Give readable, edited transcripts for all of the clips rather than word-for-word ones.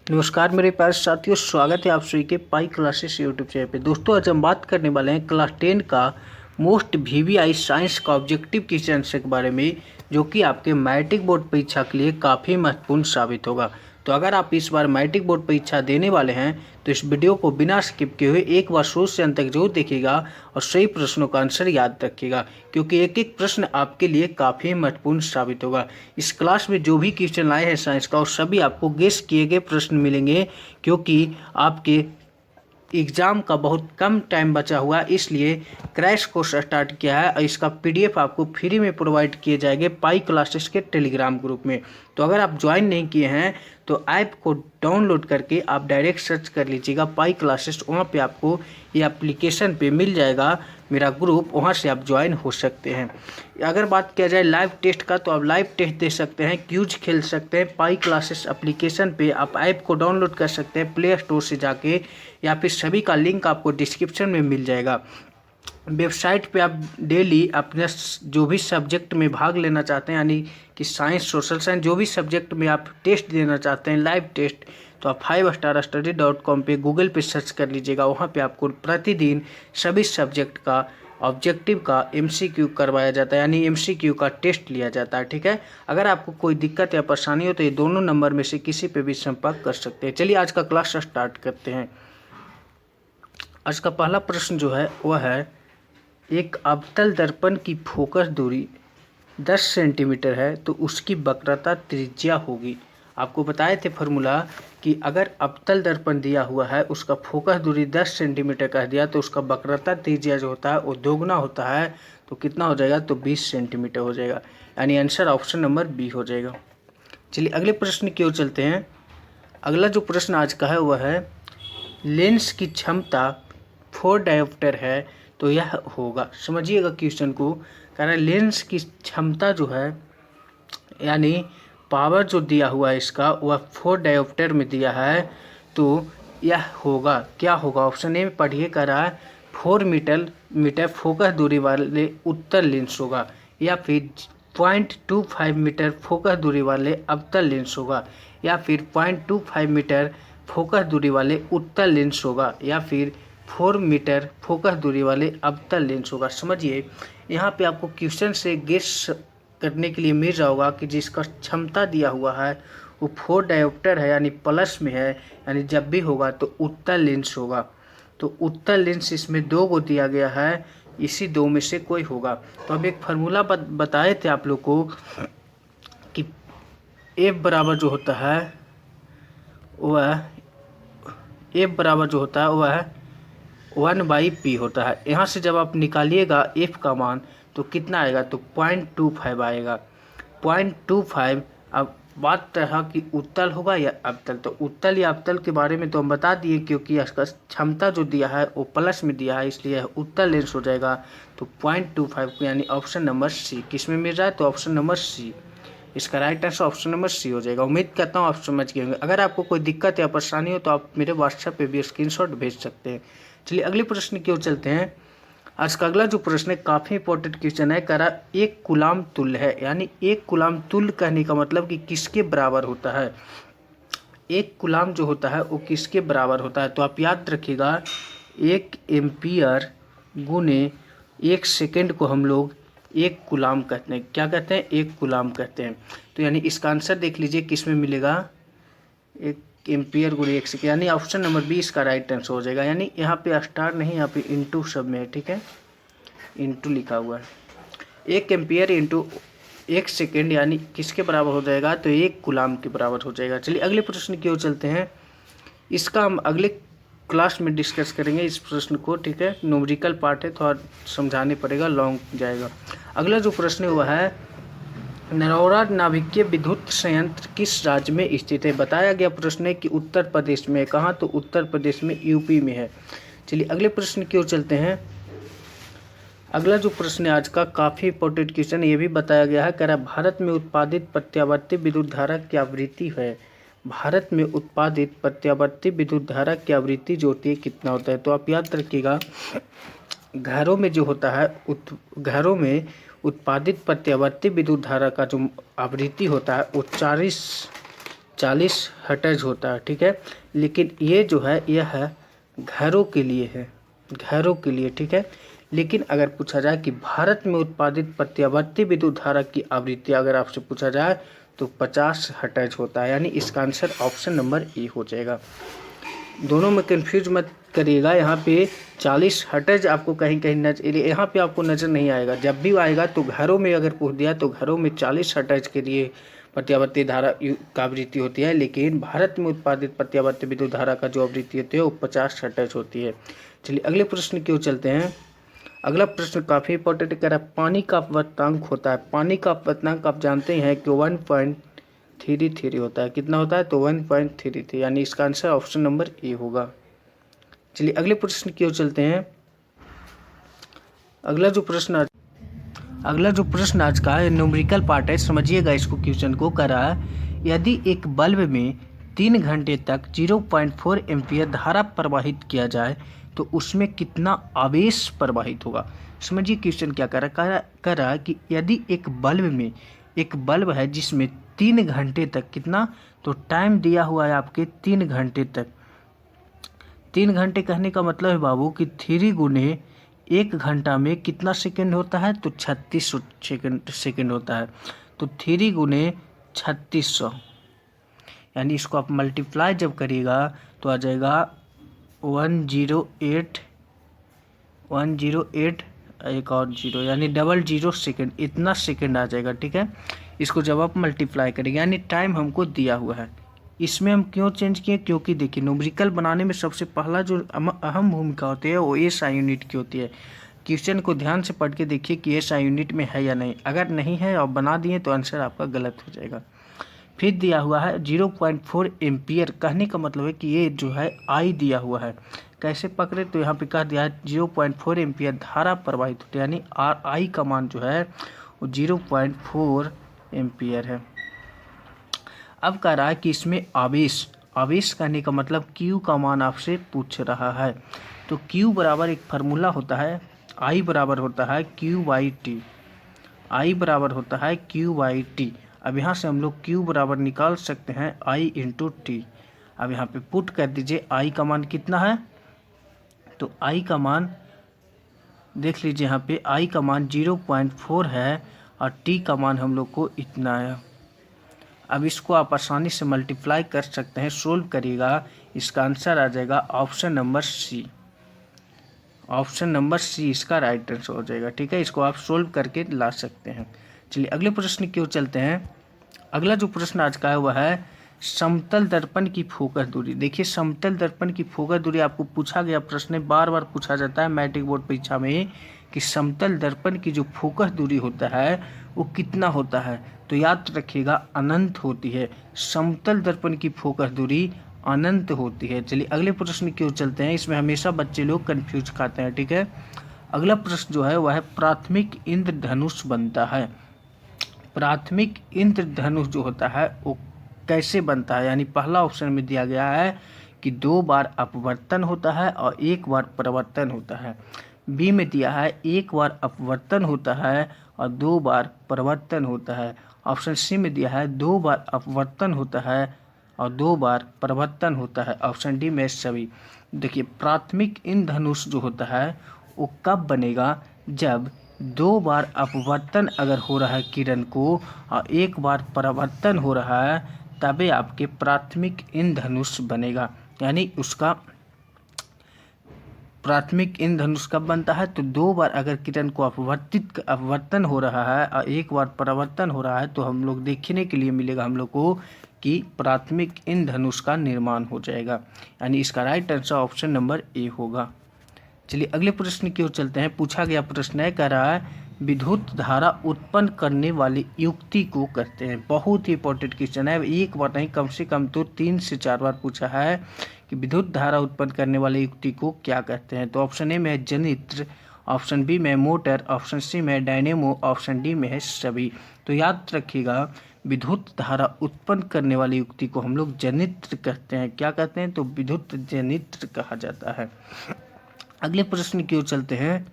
नमस्कार मेरे प्यारे साथियों, स्वागत है आप सभी के पाई क्लासेस यूट्यूब चैनल पे। दोस्तों, आज हम बात करने वाले हैं क्लास 10 का मोस्ट वीवीआई साइंस का ऑब्जेक्टिव क्वेश्चन आंसर के बारे में, जो कि आपके मैट्रिक बोर्ड परीक्षा के लिए काफ़ी महत्वपूर्ण साबित होगा। तो अगर आप इस बार मैट्रिक बोर्ड परीक्षा देने वाले हैं तो इस वीडियो को बिना स्किप किए हुए एक बार शुरू से अंत तक जरूर देखिएगा और सही प्रश्नों का आंसर याद रखिएगा, क्योंकि एक एक प्रश्न आपके लिए काफ़ी महत्वपूर्ण साबित होगा। इस क्लास में जो भी क्वेश्चन आए हैं साइंस का, और सभी आपको गेस किए गए प्रश्न मिलेंगे, क्योंकि आपके एग्ज़ाम का बहुत कम टाइम बचा हुआ है, इसलिए क्रैश कोर्स स्टार्ट किया है और इसका पीडीएफ आपको फ्री में प्रोवाइड किए जाएंगे पाई क्लासेस के टेलीग्राम ग्रुप में। तो अगर आप ज्वाइन नहीं किए हैं तो ऐप को डाउनलोड करके आप डायरेक्ट सर्च कर लीजिएगा पाई क्लासेस, वहाँ पे आपको ये एप्लीकेशन पे मिल जाएगा मेरा ग्रुप, वहाँ से आप ज्वाइन हो सकते हैं। अगर बात किया जाए लाइव टेस्ट का, तो आप लाइव टेस्ट दे सकते हैं, क्यूज खेल सकते हैं पाई क्लासेस एप्लीकेशन पे। आप ऐप को डाउनलोड कर सकते हैं प्ले स्टोर से जाके, या फिर सभी का लिंक आपको डिस्क्रिप्शन में मिल जाएगा। वेबसाइट पे आप डेली अपने जो भी सब्जेक्ट में भाग लेना चाहते हैं, यानी कि साइंस, सोशल साइंस, जो भी सब्जेक्ट में आप टेस्ट देना चाहते हैं लाइव टेस्ट, तो आप 5starstudy.com पे गूगल पे सर्च कर लीजिएगा। वहाँ पे आपको प्रतिदिन सभी सब्जेक्ट का ऑब्जेक्टिव का एमसीक्यू करवाया जाता है, यानी एमसीक्यू का टेस्ट लिया जाता है। ठीक है, अगर आपको कोई दिक्कत या परेशानी हो तो ये दोनों नंबर में से किसी पे भी संपर्क कर सकते हैं। चलिए आज का क्लास स्टार्ट करते हैं। आज का पहला प्रश्न जो है वह है, एक अवतल दर्पण की फोकस दूरी 10 सेंटीमीटर है तो उसकी वक्रता त्रिज्या होगी। आपको बताए थे फॉर्मूला कि अगर अवतल दर्पण दिया हुआ है, उसका फोकस दूरी 10 सेंटीमीटर कह दिया, तो उसका वक्रता त्रिज्या जो होता है वो दोगुना होता है, तो कितना हो जाएगा, तो 20 सेंटीमीटर हो जाएगा। यानी आंसर ऑप्शन नंबर बी हो जाएगा। चलिए अगले प्रश्न की ओर चलते हैं। अगला जो प्रश्न आज का है वह है, लेंस की क्षमता 4 डायोप्टर है तो यह होगा। समझिएगा क्वेश्चन को, कह रहा है लेंस की क्षमता जो है, यानी पावर जो दिया हुआ है इसका, वह 4 डायोप्टर में दिया है, तो यह होगा, क्या होगा, ऑप्शन ए में पढ़िए। कह रहा है 4 मीटर फोकस दूरी वाले उत्तल लेंस होगा, या फिर 0.25 मीटर फोकस दूरी वाले अवतल लेंस होगा, या फिर 0.25 मीटर फोकस दूरी वाले उत्तल लेंस होगा, या फिर 4 मीटर फोकस दूरी वाले अवतल लेंस होगा। समझिए, यहाँ पे आपको क्वेश्चन से गेस करने के लिए मिल रहा होगा कि जिसका क्षमता दिया हुआ है वो 4 डायोप्टर है, यानी प्लस में है, यानी जब भी होगा तो उत्तल लेंस होगा। तो उत्तल लेंस इसमें 2 को दिया गया है, इसी 2 में से कोई होगा। तो अब एक फार्मूला बताए थे आप लोग को कि एफ बराबर जो होता है वह 1/p होता है। यहाँ से जब आप निकालिएगा f का मान तो कितना आएगा, तो 0.25 आएगा। 0.25। अब बात रहा कि उत्तल होगा या अवतल, तो उत्तल या अवतल के बारे में तो हम बता दिए, क्योंकि इसका क्षमता जो दिया है वो प्लस में दिया है, इसलिए उत्तल लेंस हो जाएगा। तो 0.25 यानी ऑप्शन नंबर सी किस में मिल रहा है, तो ऑप्शन नंबर सी इसका right answer option number C हो जाएगा। उम्मीद करता हूँ आप समझ गए होंगे। अगर आपको कोई दिक्कत या परेशानी हो तो आप मेरे व्हाट्सएप पे भी स्क्रीनशॉट भेज सकते हैं। चलिए अगले प्रश्न की ओर चलते हैं। आज का अगला जो प्रश्न है काफ़ी इंपॉर्टेंट क्वेश्चन है। कह रहा 1 कूलाम तुल्य है, यानी 1 कूलाम तुल्य कहने का मतलब कि किसके बराबर होता है। 1 कूलाम जो होता है वो किसके बराबर होता है, तो आप याद रखिएगा 1 एम्पियर गुने 1 सेकेंड को हम लोग 1 कूलाम कहते हैं। क्या कहते हैं, 1 कूलाम कहते हैं। तो यानी इसका आंसर देख लीजिए किस में मिलेगा, 1 एम्पियर गुणे 1 सेकेंड, यानी ऑप्शन नंबर बी इसका राइट आंसर हो जाएगा। यानी यहाँ पे स्टार नहीं, यहाँ पे इंटू सब में है। ठीक है, इंटू लिखा हुआ है। 1 एम्पियर इंटू 1 सेकेंड यानी किसके बराबर हो जाएगा, तो 1 कूलाम के बराबर हो जाएगा। चलिए अगले प्रश्न की ओर चलते हैं। इसका हम अगले क्लास में डिस्कस करेंगे इस प्रश्न को। ठीक है, न्यूमेरिकल पार्ट है, थोड़ा समझाने पड़ेगा, लॉन्ग जाएगा। अगला जो प्रश्न है वह है, नरौरा नाभिकीय विद्युत संयंत्र किस राज्य में स्थित है। बताया गया प्रश्न है कि उत्तर प्रदेश में। कहाँ, तो उत्तर प्रदेश में, यूपी में है। चलिए अगले प्रश्न की ओर चलते हैं। अगला जो प्रश्न है आज का काफ़ी इंपॉर्टेंट क्वेश्चन, ये भी बताया गया है। कह रहा है भारत में उत्पादित प्रत्यावर्ती विद्युत धारा की आवृत्ति है। भारत में उत्पादित प्रत्यावर्ती विद्युत धारा की आवृत्ति जो होती है कितना होता है, तो आप याद रखिएगा घरों में जो होता है घरों में उत्पादित प्रत्यावर्ती विद्युत धारा का जो आवृत्ति होता है वो 40 हर्ट्ज होता है, ठीक है। लेकिन ये जो है यह है घरों के लिए है, घरों के लिए, ठीक है। लेकिन अगर पूछा जाए कि भारत में उत्पादित प्रत्यावर्ती विद्युत धारा की आवृत्ति अगर आपसे पूछा जाए तो 50 हर्ट्ज होता है, यानी इसका आंसर ऑप्शन नंबर ए हो जाएगा। दोनों में कंफ्यूज मत करिएगा, यहाँ पे 40 हर्ट्ज आपको कहीं कहीं नजर, यहाँ पे आपको नज़र नहीं आएगा। जब भी आएगा तो घरों में अगर पूछ दिया तो घरों में 40 हर्ट्ज के लिए प्रत्यावर्ती धारा का आवृत्ति होती है, लेकिन भारत में उत्पादित प्रत्यावर्ती विद्युत धारा का जो आवृत्ति होती है वो 50 हर्ट्ज होती है। चलिए अगले प्रश्न की ओर चलते हैं। अगला प्रश्न काफ़ी इंपॉर्टेंट कह रहा है, पानी का अपवर्तनांक होता है। पानी का अपवर्तनांक आप जानते हैं कि 1.33 होता है। कितना होता है? तो 1.33, यानी इसका आंसर ऑप्शन नंबर ए होगा। चलिए अगले प्रश्न की ओर चलते हैं। अगला जो प्रश्न आज का है न्यूमेरिकल पार्ट है, समझिएगा इसको, क्वेश्चन को कर रहा है यदि एक बल्ब में 3 घंटे तक 0.4 एम्पियर धारा प्रवाहित किया जाए तो उसमें कितना आवेश प्रवाहित होगा। समझिए क्वेश्चन क्या कर रहा है कि यदि एक बल्ब है जिसमें 3 घंटे तक, कितना, तो टाइम दिया हुआ है आपके 3 घंटे तक। 3 घंटे कहने का मतलब है बाबू कि 3 गुने 1 घंटा में कितना सेकंड होता है? तो 3600 सेकंड होता है। तो 3 गुने 3600, यानी इसको आप मल्टीप्लाई जब करिएगा तो आ जाएगा 108 एक और 0, यानी 00 सेकंड, इतना सेकंड आ जाएगा, ठीक है। इसको जब आप मल्टीप्लाई करेंगे, यानी टाइम हमको दिया हुआ है। इसमें हम क्यों चेंज किए? क्योंकि देखिए न्यूमेरिकल बनाने में सबसे पहला जो अहम भूमिका होती है वो एसआई यूनिट की होती है। क्वेश्चन को ध्यान से पढ़ के देखिए कि एसआई यूनिट में है या नहीं। अगर नहीं है और बना दिए तो आंसर आपका गलत हो जाएगा। फिर दिया हुआ है 0.4 एम्पियर, कहने का मतलब है कि ये जो है आई दिया हुआ है। कैसे पकड़े? तो यहाँ पे कह दिया है 0.4 एम्पियर धारा प्रवाहित होती है, यानी आर आई का मान जो है वो 0.4 एम्पियर है। अब कह रहा है कि इसमें आवेश कहने का मतलब क्यू का मान आपसे पूछ रहा है। तो क्यू बराबर एक फार्मूला होता है, आई बराबर होता है क्यू बाई टी, आई बराबर होता है क्यू बाई टी। अब यहाँ से हम लोग क्यू बराबर निकाल सकते हैं आई इंटू टी। अब यहाँ पे पुट कर दीजिए, आई का मान कितना है? तो आई का मान देख लीजिए, यहाँ पे आई का मान 0.4 है और टी का मान हम लोग को इतना है। अब इसको आप आसानी से मल्टीप्लाई कर सकते हैं, सोल्व करिएगा, इसका आंसर आ जाएगा option number C. Option number C इसका राइट आंसर हो जाएगा, ठीक है। इसको आप सोल्व करके ला सकते हैं। चलिए अगले प्रश्न की ओर चलते हैं। अगला जो प्रश्न आज का है वह है समतल दर्पण की फोकस दूरी। देखिए समतल दर्पण की फोकस दूरी आपको पूछा गया प्रश्न है, बार बार पूछा जाता है मैट्रिक बोर्ड परीक्षा में कि समतल दर्पण की जो फोकस दूरी होता है वो कितना होता है। तो याद रखिएगा अनंत होती है, समतल दर्पण की फोकस दूरी अनंत होती है। चलिए अगले प्रश्न की ओर चलते हैं। इसमें हमेशा बच्चे लोग कंफ्यूज खाते हैं, ठीक है। अगला प्रश्न जो है वह है प्राथमिक इंद्रधनुष बनता है। प्राथमिक इंद्रधनुष जो होता है वो कैसे बनता है? यानी पहला ऑप्शन में दिया गया है कि 2 बार अपवर्तन होता है और 1 बार परिवर्तन होता है। बी में दिया है 1 बार अपवर्तन होता है और 2 बार परिवर्तन होता है। ऑप्शन सी में दिया है 2 बार अपवर्तन होता है और 2 बार परिवर्तन होता है। ऑप्शन डी में सभी। देखिए प्राथमिक इंद्रधनुष जो होता है वो कब बनेगा? जब 2 बार अपवर्तन अगर हो रहा है किरण को और 1 बार परिवर्तन हो रहा है, तभी आपके प्राथमिक इंद्रधनुष बनेगा। यानी उसका प्राथमिक इंद्रधनुष कब बनता है? तो 2 बार अगर किरण को अपवर्तन हो रहा है और 1 बार परिवर्तन हो रहा है तो हम लोग देखने के लिए मिलेगा हम लोग को कि प्राथमिक इंद्रधनुष का निर्माण हो जाएगा। यानी इसका right answer option number A होगा। चलिए अगले प्रश्न की ओर चलते हैं। पूछा गया प्रश्न है, कह रहा है विद्युत धारा उत्पन्न करने वाली युक्ति को कहते हैं। बहुत ही इंपॉर्टेंट क्वेश्चन है, एक बार नहीं कम से कम तो 3 से 4 बार पूछा है कि विद्युत धारा उत्पन्न करने वाली युक्ति को क्या कहते हैं। तो ऑप्शन ए में है जनित्र, ऑप्शन बी में मोटर, ऑप्शन सी में डायनेमो, ऑप्शन डी में है सभी। तो याद रखिएगा विद्युत धारा उत्पन्न करने वाली युक्ति को हम लोग जनित्र कहते हैं। क्या कहते हैं? तो विद्युत जनित्र कहा जाता है। अगले प्रश्न की ओर चलते हैं।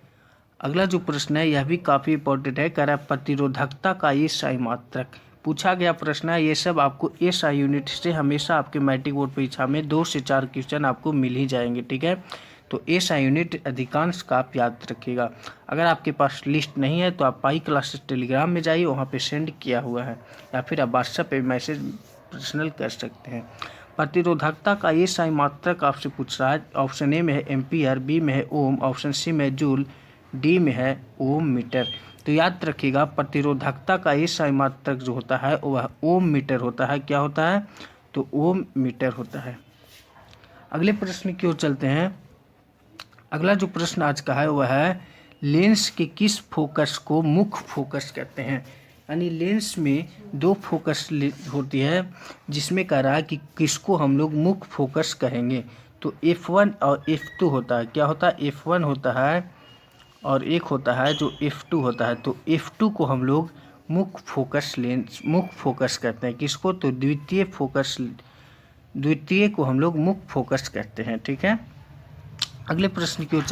अगला जो प्रश्न है यह भी काफ़ी इंपॉर्टेंट है, कह रहा है प्रतिरोधकता का एसआई मात्रक। पूछा गया प्रश्न है। ये सब आपको एसआई यूनिट से हमेशा आपके मैट्रिक बोर्ड परीक्षा में 2 से 4 क्वेश्चन आपको मिल ही जाएंगे, ठीक है। तो एसआई यूनिट अधिकांश का आप याद रखिएगा। अगर आपके पास लिस्ट नहीं है तो आप पाई क्लासेस टेलीग्राम में जाइए, वहाँ पे सेंड किया हुआ है, या फिर आप व्हाट्सएप पे मैसेज पर्सनल कर सकते हैं। प्रतिरोधकता का एसआई मात्रक आपसे पूछ रहा है। ऑप्शन ए में है एम्पियर, बी में है ओम, ऑप्शन सी में है जूल, डी में है ओम मीटर। तो याद रखिएगा प्रतिरोधकता का एसआई मात्रक जो होता है वह ओम मीटर होता है। क्या होता है? तो ओम मीटर होता है। अगले प्रश्न की ओर चलते हैं। अगला जो प्रश्न आज का है वह है लेंस के किस फोकस को मुख्य फोकस कहते हैं। यानी लेंस में 2 फोकस होती है, जिसमें कह रहा है कि किसको हम लोग मुख्य फोकस कहेंगे। तो F1 और F2 होता है। क्या होता है? F1 होता है और एक होता है जो F2 होता है। तो F2 को हम लोग मुख्य फोकस लेंस मुख्य फोकस कहते हैं। किसको? तो द्वितीय को हम लोग मुख्य फोकस कहते हैं, ठीक है। अगले प्रश्न की ओर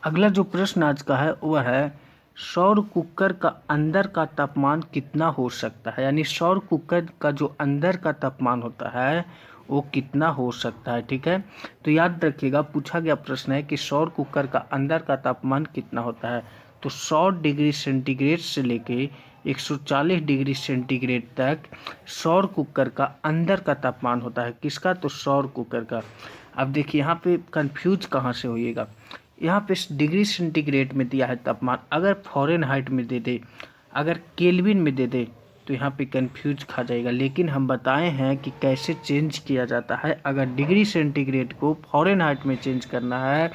अगला जो प्रश्न आज का है वह है सौर कुकर का अंदर का तापमान कितना हो सकता है। यानी सौर कुकर का जो अंदर का तापमान होता है वो कितना हो सकता है, ठीक है। तो याद रखिएगा पूछा गया प्रश्न है कि सौर कुकर का अंदर का तापमान कितना होता है। तो 100 डिग्री सेंटीग्रेड से लेके 140 डिग्री सेंटीग्रेड तक सौर कुकर का अंदर का तापमान होता है। किसका? तो सौर कुकर का। अब देखिए यहाँ पे कंफ्यूज कहाँ से होइएगा। यहाँ पे डिग्री सेंटीग्रेड में दिया है तापमान, अगर फ़ारेनहाइट में दे दे, अगर केल्विन में दे दे तो यहाँ पे कंफ्यूज खा जाएगा। लेकिन हम बताए हैं कि कैसे चेंज किया जाता है। अगर डिग्री सेंटीग्रेड को फ़ारेनहाइट में चेंज करना है,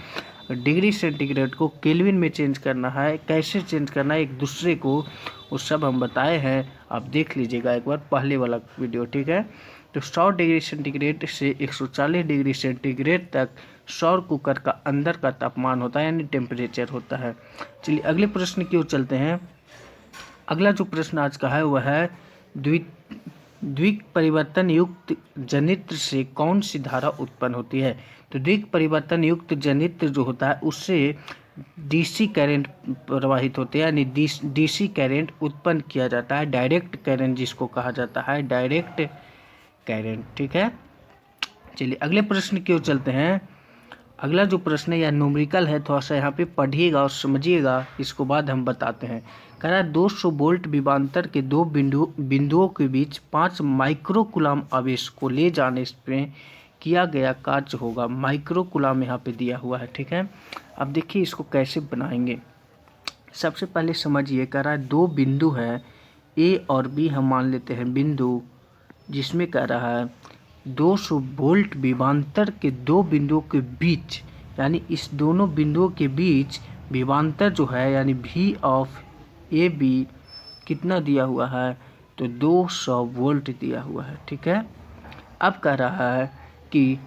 डिग्री सेंटीग्रेड को केल्विन में चेंज करना है, कैसे चेंज करना है एक दूसरे को, वो सब हम बताए हैं। आप देख लीजिएगा एक बार पहले वाला वीडियो, ठीक है। तो 100 डिग्री सेंटीग्रेड से 140 डिग्री सेंटीग्रेड तक सौर कुकर का अंदर का तापमान होता है, यानी टेम्परेचर होता है। चलिए अगले प्रश्न की ओर चलते हैं। अगला जो प्रश्न आज का है वह है द्विक परिवर्तन युक्त जनित्र से कौन सी धारा उत्पन्न होती है। तो द्विक परिवर्तन युक्त जनित्र जो होता है उससे डीसी करंट प्रवाहित होते हैं, यानी डीसी करंट उत्पन्न किया जाता है। डायरेक्ट करंट जिसको कहा जाता है, डायरेक्ट करंट, ठीक है। चलिए अगले प्रश्न की ओर चलते हैं। अगला जो प्रश्न है यह न्यूमेरिकल है, थोड़ा सा यहाँ पे पढ़िएगा और समझिएगा, इसको बाद हम बताते हैं। कह रहा है 200 वोल्ट विभवांतर के 2 बिंदुओं के बीच 5 माइक्रोकुलाम आवेश को ले जाने में किया गया कार्य होगा। माइक्रोकुलाम यहाँ पे दिया हुआ है, ठीक है। अब देखिए इसको कैसे बनाएंगे। सबसे पहले समझिए, कह रहा है 2 बिंदु है ए और बी, हम मान लेते हैं बिंदु, जिसमें कह रहा है 200 वोल्ट विभवांतर के 2 बिंदुओं के बीच, यानी इस दोनों बिंदुओं के बीच विभवांतर जो है यानी V ऑफ ए बी कितना दिया हुआ है, तो 200 वोल्ट दिया हुआ है, ठीक है। अब कह रहा है कि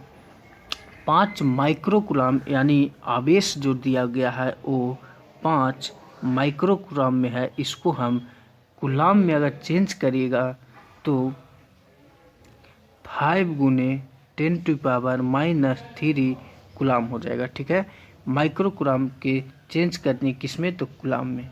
5 माइक्रोकुलाम यानी आवेश जो दिया गया है वो 5 माइक्रोकुलाम में है। इसको हम कुलाम में अगर चेंज करिएगा तो 5 गुने 10⁻³ कुलाम हो जाएगा, ठीक है। माइक्रोकुलाम के चेंज करने किसमें, तो कुलाम में।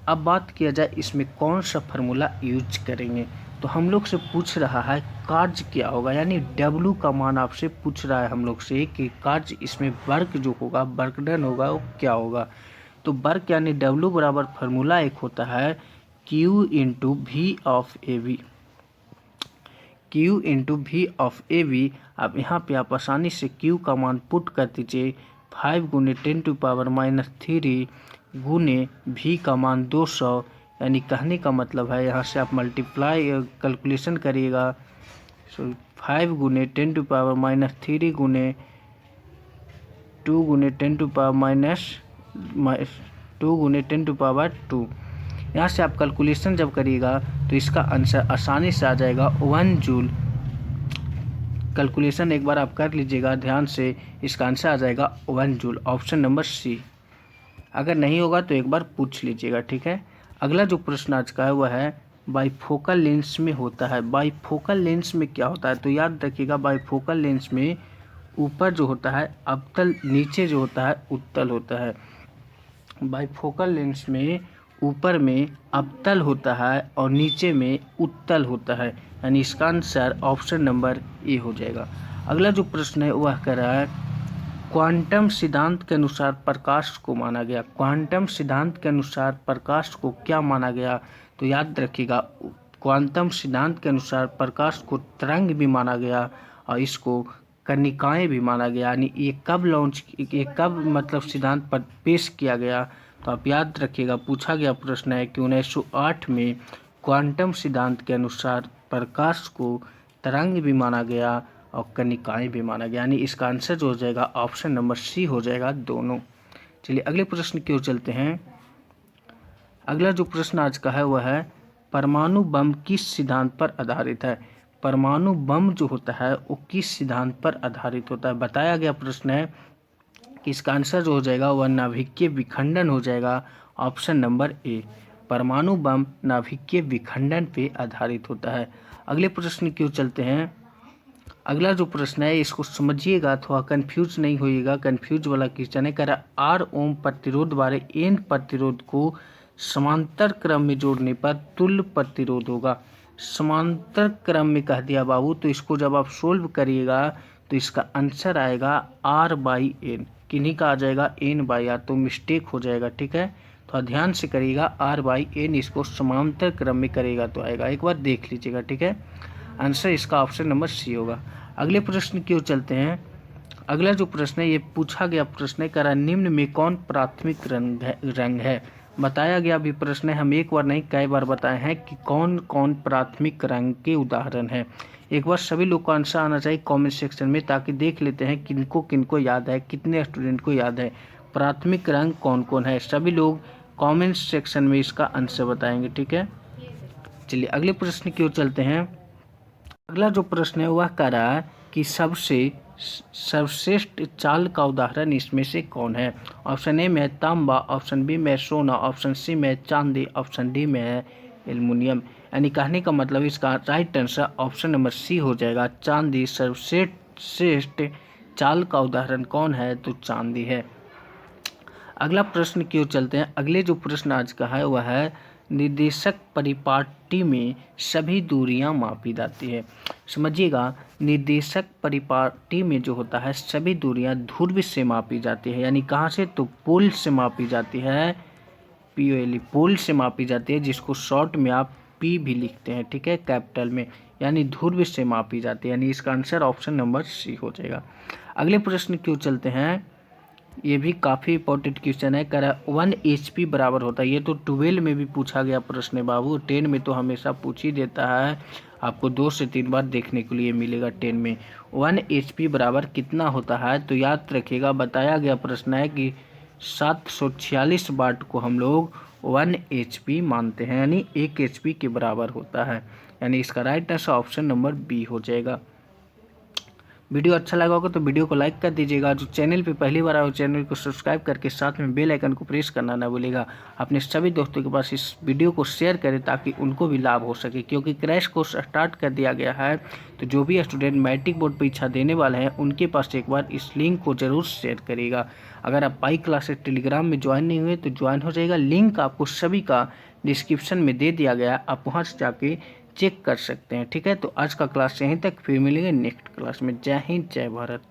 अब बात किया जाए इसमें कौन सा फार्मूला यूज करेंगे। तो हम लोग से पूछ रहा है कार्य क्या होगा, यानी W का मान आपसे पूछ रहा है हम लोग से कि कार्य इसमें वर्क जो होगा, वर्क डन होगा, वो क्या होगा। तो वर्क यानी W बराबर फार्मूला एक होता है Q into V of A V, Q into V of A V. अब यहाँ पे आप आसानी से Q का मान पुट कर दीजिए, 5 गुने 10⁻³ गुने V का मान 200, यानी कहने का मतलब है यहाँ से आप मल्टीप्लाई कैलकुलेशन करिएगा। सो 5 गुने 10⁻³ गुने 2 गुने 10⁻² गुने 10⁻²। यहाँ से आप कैलकुलेशन जब करिएगा तो इसका आंसर आसानी से आ जाएगा 1 जूल। कैलकुलेशन एक बार आप कर लीजिएगा ध्यान से, इसका आंसर आ जाएगा 1 जूल, ऑप्शन नंबर सी। अगर नहीं होगा तो एक बार पूछ लीजिएगा, ठीक है। अगला जो प्रश्न आज का है वह है बाइफोकल लेंस में होता है। बाइफोकल लेंस में क्या होता है, तो याद रखिएगा बाइफोकल लेंस में ऊपर जो होता है अवतल, नीचे जो होता है उत्तल होता है। बाइफोकल लेंस में ऊपर में अवतल होता है और नीचे में उत्तल होता है, यानी इसका आंसर ऑप्शन नंबर ए हो जाएगा। अगला जो प्रश्न है वह कह रहा है क्वांटम सिद्धांत के अनुसार प्रकाश को माना गया। क्वांटम सिद्धांत के अनुसार प्रकाश को क्या माना गया? तो याद रखिएगा, क्वांटम सिद्धांत के अनुसार प्रकाश को तरंग भी माना गया और इसको कणिकाएं भी माना गया। यानी ये कब मतलब सिद्धांत पर पेश किया गया? तो आप याद रखिएगा, पूछा गया प्रश्न है कि 1908 में क्वांटम सिद्धांत के अनुसार प्रकाश को तरंग भी माना गया और कणिकाएं भी माना गया। यानी इसका आंसर जो हो जाएगा ऑप्शन नंबर सी हो जाएगा दोनों। चलिए अगले प्रश्न की ओर चलते हैं। अगला जो प्रश्न आज का है वह है परमाणु बम किस सिद्धांत पर आधारित है? परमाणु बम जो होता है वो किस सिद्धांत पर आधारित होता है? बताया गया प्रश्न है कि इसका आंसर जो हो जाएगा वह नाभिकीय विखंडन हो जाएगा, ऑप्शन नंबर ए। परमाणु बम नाभिकीय विखंडन पे आधारित होता है। अगले प्रश्न की ओर चलते हैं। अगला जो प्रश्न है इसको समझिएगा, थोड़ा कंफ्यूज नहीं होइएगा, कंफ्यूज वाला क्वेश्चन है। कह रहा 8 ओम प्रतिरोध वाले n प्रतिरोध को समांतर क्रम में जोड़ने पर तुल्य प्रतिरोध होगा। समांतर क्रम में कह दिया बाबू, तो इसको जब आप सोल्व करिएगा तो इसका आंसर आएगा r/n। किन्हीं का आ जाएगा n/r, तो मिस्टेक हो जाएगा, ठीक है। तो ध्यान से करिएगा, r/n इसको समांतर क्रम में करेगा तो आएगा, एक बार देख लीजिएगा, ठीक है। आंसर इसका ऑप्शन नंबर सी होगा। अगले प्रश्न की ओर चलते हैं। अगला जो प्रश्न है ये पूछा गया प्रश्न है, करा निम्न में कौन प्राथमिक रंग है? बताया गया भी प्रश्न है, हम एक बार नहीं कई बार बताए हैं कि कौन कौन प्राथमिक रंग के उदाहरण है। एक बार सभी लोग को आंसर आना चाहिए कमेंट सेक्शन में, ताकि देख लेते हैं किनको किनको याद है, कितने स्टूडेंट को याद है प्राथमिक रंग कौन कौन है। सभी लोग कमेंट सेक्शन में इसका आंसर बताएंगे, ठीक है। चलिए अगले प्रश्न की ओर चलते हैं। अगला जो प्रश्न है वह कह रहा है कि सबसे सर्वश्रेष्ठ चाल का उदाहरण इसमें से कौन है? ऑप्शन ए में है तांबा, ऑप्शन बी में है सोना, ऑप्शन सी में है चांदी, ऑप्शन डी में है एल्युमिनियम। यानी कहने का मतलब इसका right answer option number C हो जाएगा, चांदी। सर्वश्रेष्ठ चाल का उदाहरण कौन है? तो चांदी है। अगला प्रश्न की ओर चलते हैं। अगले जो प्रश्न आज का है वह है निर्देशक परिपाटी में सभी दूरियां मापी जाती है। समझिएगा, निर्देशक परिपाटी में जो होता है सभी दूरियां ध्रुव से मापी जाती है। यानी कहाँ से? तो पोल से मापी जाती है, POL पोल से मापी जाती है, जिसको शॉर्ट में आप P भी लिखते हैं, ठीक है, कैपिटल में। यानी ध्रुव से मापी जाती है, यानी इसका आंसर ऑप्शन नंबर सी हो जाएगा। अगले प्रश्न की ओर चलते हैं। ये भी काफ़ी इंपॉर्टेंट क्वेश्चन है। कह रहा 1 HP बराबर होता है, ये तो 12 में भी पूछा गया प्रश्न है बाबू, 10 में तो हमेशा पूछ ही देता है, आपको 2 से 3 बार देखने के लिए मिलेगा 10 में। 1 HP बराबर कितना होता है? तो याद रखिएगा, बताया गया प्रश्न है कि 746 वाट को हम लोग 1 HP मानते हैं, यानी 1 HP के बराबर होता है। यानी इसका right answer option number B हो जाएगा। वीडियो अच्छा लगा होगा तो वीडियो को लाइक कर दीजिएगा। जो चैनल पे पहली बार आए चैनल को सब्सक्राइब करके साथ में बेल आइकन को प्रेस करना ना भूलिएगा। अपने सभी दोस्तों के पास इस वीडियो को शेयर करें ताकि उनको भी लाभ हो सके, क्योंकि क्रैश कोर्स स्टार्ट कर दिया गया है। तो जो भी स्टूडेंट मैट्रिक बोर्ड परीक्षा देने वाले हैं उनके पास एक बार इस लिंक को जरूर शेयर करिएगा। अगर आप पाई क्लासेस टेलीग्राम में ज्वाइन नहीं हुए तो ज्वाइन हो जाएगा, लिंक आपको सभी का डिस्क्रिप्शन में दे दिया गया, आप वहाँ से जाके चेक कर सकते हैं, ठीक है। तो आज का क्लास यहीं तक, फिर मिलेंगे नेक्स्ट क्लास में। जय हिंद, जय भारत।